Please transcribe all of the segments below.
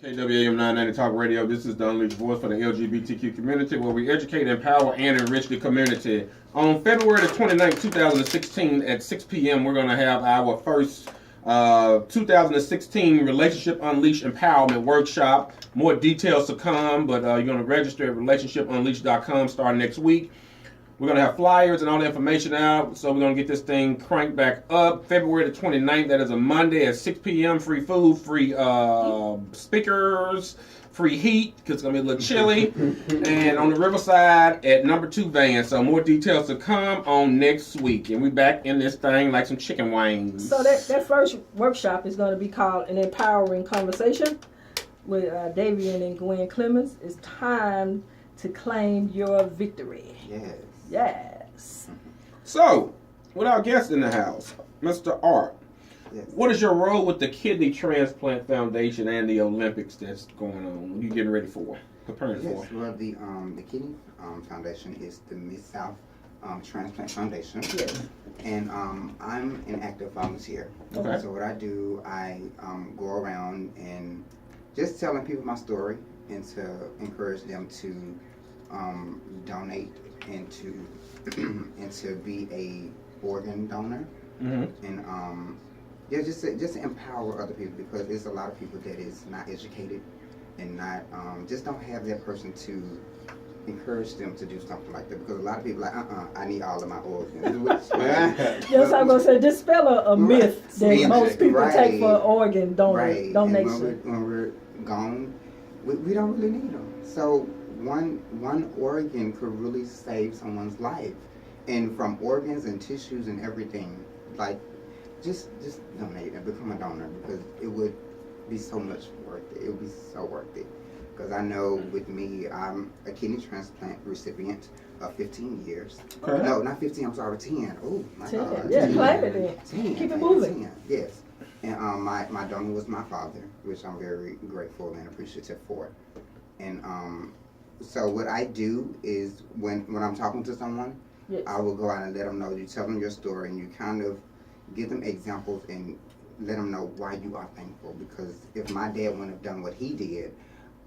KWAM 990 Talk Radio. This is the Unleashed Voice for the LGBTQ community, where we educate, empower, and enrich the community. On February the 29th, 2016 at 6 p.m., we're going to have our first 2016 Relationship Unleashed Empowerment Workshop. More details to come, but you're going to register at relationshipunleashed.com starting next week. We're going to have flyers and all the information out, so we're going to get this thing cranked back up. February the 29th, that is a Monday at 6 p.m. Free food, free speakers, free heat, because it's going to be a little chilly. And on the Riverside at number 2 van. So more details to come on next week. And we back in this thing like some chicken wings. So that first workshop is going to be called An Empowering Conversation with Davian and Gwen Clemens. It's time to claim your victory. Yes. Yes. So, with our guest in the house, Mr. Art, Yes. what is your role with the Kidney Transplant Foundation and the Olympics that's going on? What are you getting ready for? Preparing for? Yes. Well, the Kidney Foundation is the Mid-South Transplant Foundation. Yes. And I'm an active volunteer. Okay. So what I do, I go around and just telling people my story and to encourage them to donate and to be a organ donor. Mm-hmm. And yeah, just to empower other people, because there's a lot of people that is not educated and not just don't have that person to encourage them to do something like that, because a lot of people are like, I need all of my organs. Yes, I'm going to say, dispel a myth that most people take for organ donation. And when we're gone, we don't really need them. So one organ could really save someone's life. And from organs and tissues and everything, like, just donate and become a donor, because it would be so much worth it. It would be so worth it. Because I know with me, I'm a kidney transplant recipient of 15 years. Okay. No, not 15, I'm sorry, 10. Oh, my 10. God. Yeah, 10. claim it then. 10. Keep it moving. 10, yes. And my donor was my father, which I'm very grateful and appreciative for. And so what I do is when I'm talking to someone, Yes. I will go out and let them know. You tell them your story and you kind of give them examples and let them know why you are thankful. Because if my dad wouldn't have done what he did,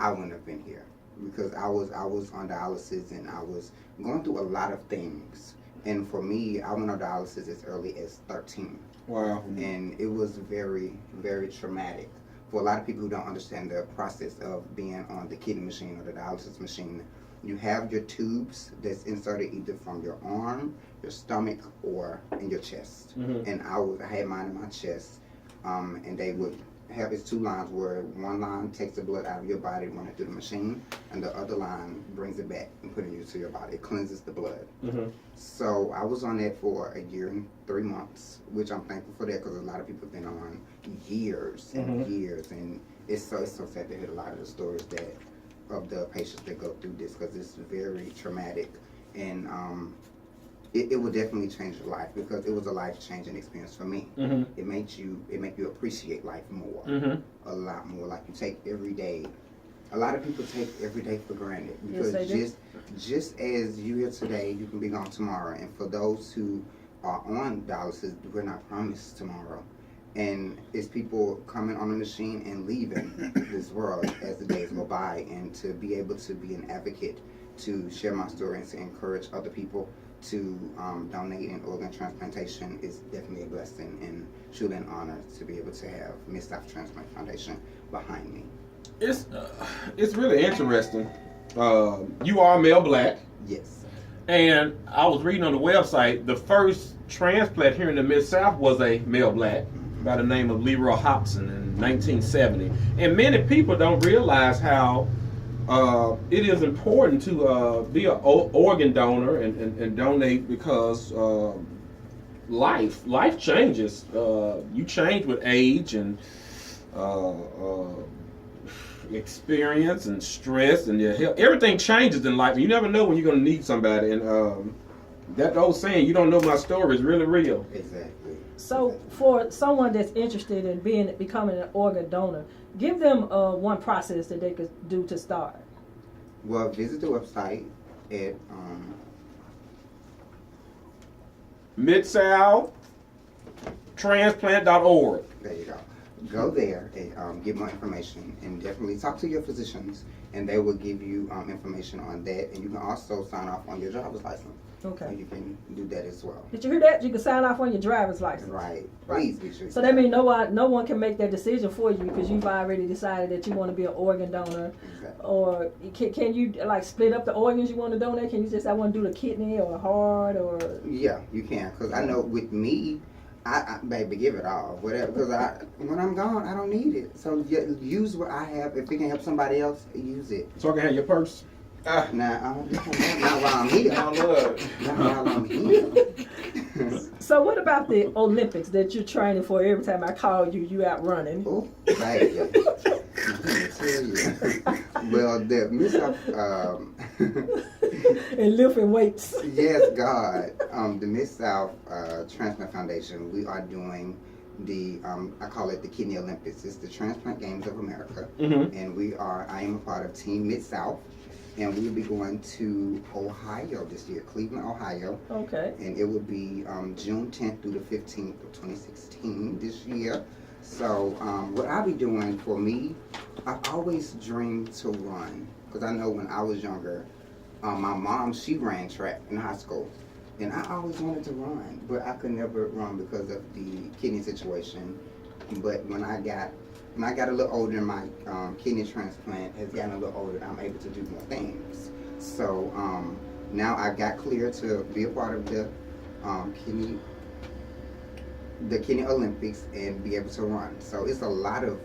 I wouldn't have been here. Because I was on dialysis and I was going through a lot of things. And for me, I went on dialysis as early as 13. Wow. And it was very, very traumatic. For a lot of people who don't understand the process of being on the kidney machine or the dialysis machine, you have your tubes that's inserted either from your arm, your stomach, or in your chest. Mm-hmm. And I had mine in my chest, and they would have its 2 lines, where one line takes the blood out of your body, run it through the machine, and the other line brings it back and put it into your body. It cleanses the blood. Mm-hmm. So I was on that for 1 year and 3 months, which I'm thankful for that, because a lot of people have been on years and years, and it's so sad to hear a lot of the stories of the patients that go through this, because it's very traumatic, and it will definitely change your life, because it was a life-changing experience for me. Mm-hmm. It make you appreciate life more, a lot more. Like, you take every day. A lot of people take every day for granted, because just as you here today, you can be gone tomorrow. And for those who are on dialysis, we're not promised tomorrow. And it's people coming on the machine and leaving this world as the days go by. And to be able to be an advocate, to share my story and to encourage other people to donate in organ transplantation is definitely a blessing, and truly an honor to be able to have Mid-South Transplant Foundation behind me. It's really interesting. You are male black. Yes. And I was reading on the website, the first transplant here in the Mid-South was a male black by the name of Leroy Hobson in 1970. And many people don't realize how it is important to be an organ donor and donate, because life changes. You change with age and experience and stress, and your health. Everything changes in life, and you never know when you're going to need somebody. And that old saying, "You don't know my story," is really real. Exactly. So for someone that's interested in becoming an organ donor, give them one process that they could do to start. Well, visit the website at Mid-South Transplant.org. there you go. go there and get more information, and definitely talk to your physicians, and they will give you information on that. And you can also sign off on your driver's license. Okay. So you can do that as well. Did you hear that? You can sign off on your driver's license. Right. Please be sure. So that means no one can make that decision for you because you've already decided that you want to be an organ donor. Exactly. Or can you like split up the organs you want to donate? Can you just I want to do the kidney or the heart or? Yeah, you can. Because I know with me, I baby, give it all, whatever. Because when I'm gone, I don't need it. So use what I have. If it can help somebody else, use it. So I can have your purse. Nah, not while I'm here. Not while I'm here. So what about the Olympics that you're training for? Every time I call you, you out running. Oh, baby. Let me tell you. Well, the Miss And lifting weights. Yes, God. The Miss South Transplant Foundation, we are doing the I call it the Kidney Olympics. It's the Transplant Games of America, and I am a part of Team Mid South. And we'll be going to Ohio this year, Cleveland, Ohio. Okay. And it will be June 10th through the 15th of 2016 this year. So what I'll be doing for me, I've always dreamed to run. Because I know when I was younger, my mom, she ran track in high school. And I always wanted to run, but I could never run because of the kidney situation. But when I got a little older, my kidney transplant has gotten a little older, I'm able to do more things. So now I got cleared to be a part of the kidney Olympics and be able to run. So it's a lot of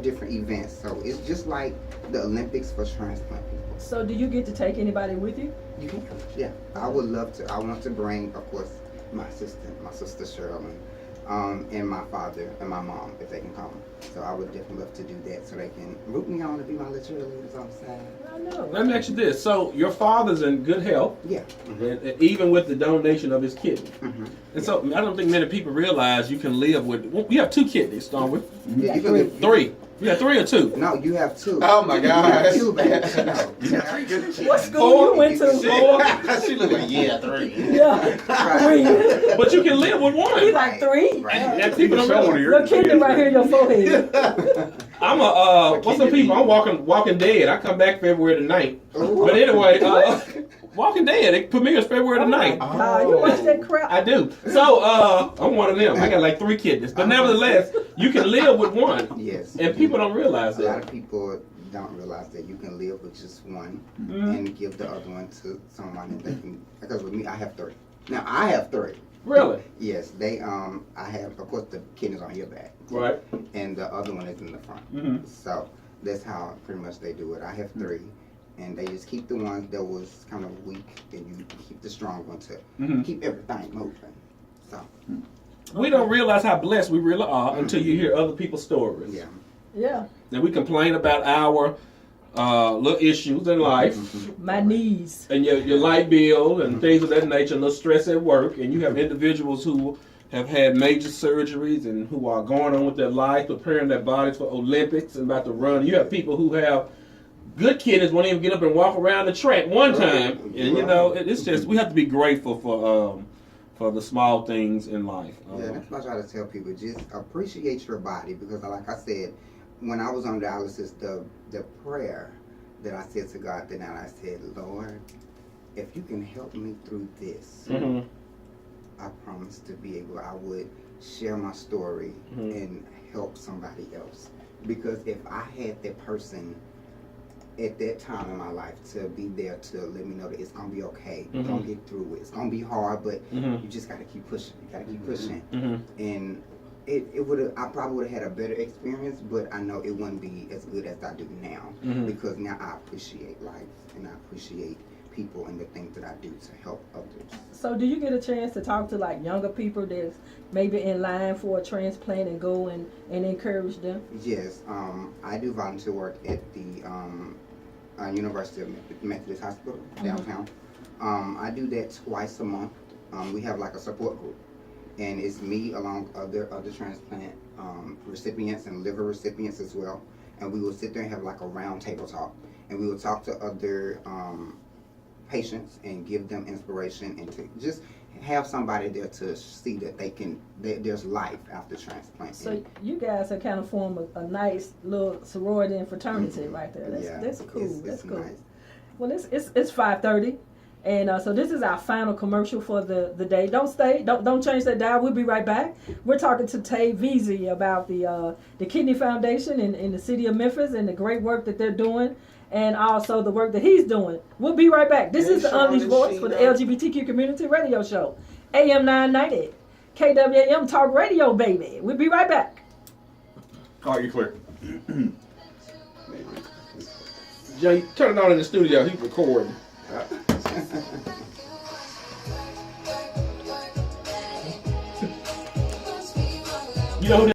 different events. So it's just like the Olympics for transplant people. So do you get to take anybody with you? You can, yeah. I would love to. I want to bring, of course, my sister Sherilyn, and my father and my mom if they can come. So I would definitely love to do that so they can root me on to be my little cheerleaders on the side. I know. Let me ask you this. So your father's in good health. Yeah. And even with the donation of his kidney. And so I don't think many people realize you can live with, we have 2 kidneys, don't we? Yeah, you can live 3. You got 3 or 2? No, you have 2. Oh my You have gosh. 2, baby. No, you have 3 good kids. What school you went to? 4. She look like, yeah, 3. Yeah. Right. But you can live with 1. He's like 3. Right. And people don't realize. Your kidney right here in your forehead. I'm what's some people? I'm Walking Dead. I come back February the 9th. Ooh. But anyway, Walking Dead. They put me as February the 9th. God, you watch that crap. I do. So I'm one of them. I got like 3 kidneys. But nevertheless, you can live with 1. Yes. And people don't realize A lot that. of people don't realize that you can live with just 1 and give the other one to someone and they can. Because with me, I have 3. Now I have 3. Really? Yes, they I have, of course, the kidneys on your back. Right. And the other one is in the front. So that's how pretty much they do it. I have 3, and they just keep the ones that was kind of weak, and you keep the strong one to keep everything moving. So We don't realize how blessed we really are until you hear other people's stories. yeah. Yeah. And we complain about our little issues in life. My knees. And your light bill and things of that nature, a little stress at work, and you have individuals who have had major surgeries and who are going on with their life, preparing their bodies for Olympics and about to run. You have people who have good kidneys, won't even get up and walk around the track one time. And you know, it's just, we have to be grateful for the small things in life. Yeah, that's what I try to tell people. Just appreciate your body, because like I said, when I was on dialysis, the prayer that I said to God that night, I said, Lord, if you can help me through this, I promise to be able, I would share my story and help somebody else. Because if I had that person at that time in my life to be there to let me know that it's gonna be okay, you're gonna get through it. It's gonna be hard, but you just gotta keep pushing. You gotta keep pushing. And it would have, I probably would have had a better experience, but I know it wouldn't be as good as I do now, because now I appreciate life and I appreciate people and the things that I do to help others. So do you get a chance to talk to like younger people that's maybe in line for a transplant and go and encourage them? Yes, I do volunteer work at the University of Methodist Hospital downtown. I do that twice a month. We have like a support group, and it's me along other transplant recipients and liver recipients as well. And we will sit there and have like a round table talk, and we will talk to other patients and give them inspiration and to just have somebody there to see that there's life after transplant. So you guys have kind of formed a nice little sorority and fraternity right there. That's cool. That's cool. Nice. Well, it's 5:30, and so this is our final commercial for the day. Don't stay. Don't change that dial. We'll be right back. We're talking to Veasey about the Kidney Foundation in the city of Memphis and the great work that they're doing, and also the work that he's doing. We'll be right back. This is the Unleashed Voice for the LGBTQ Community Radio Show, AM 990, KWAM Talk Radio, baby. We'll be right back. All right, you clear. Jay, turn it on in the studio. He's recording. You know who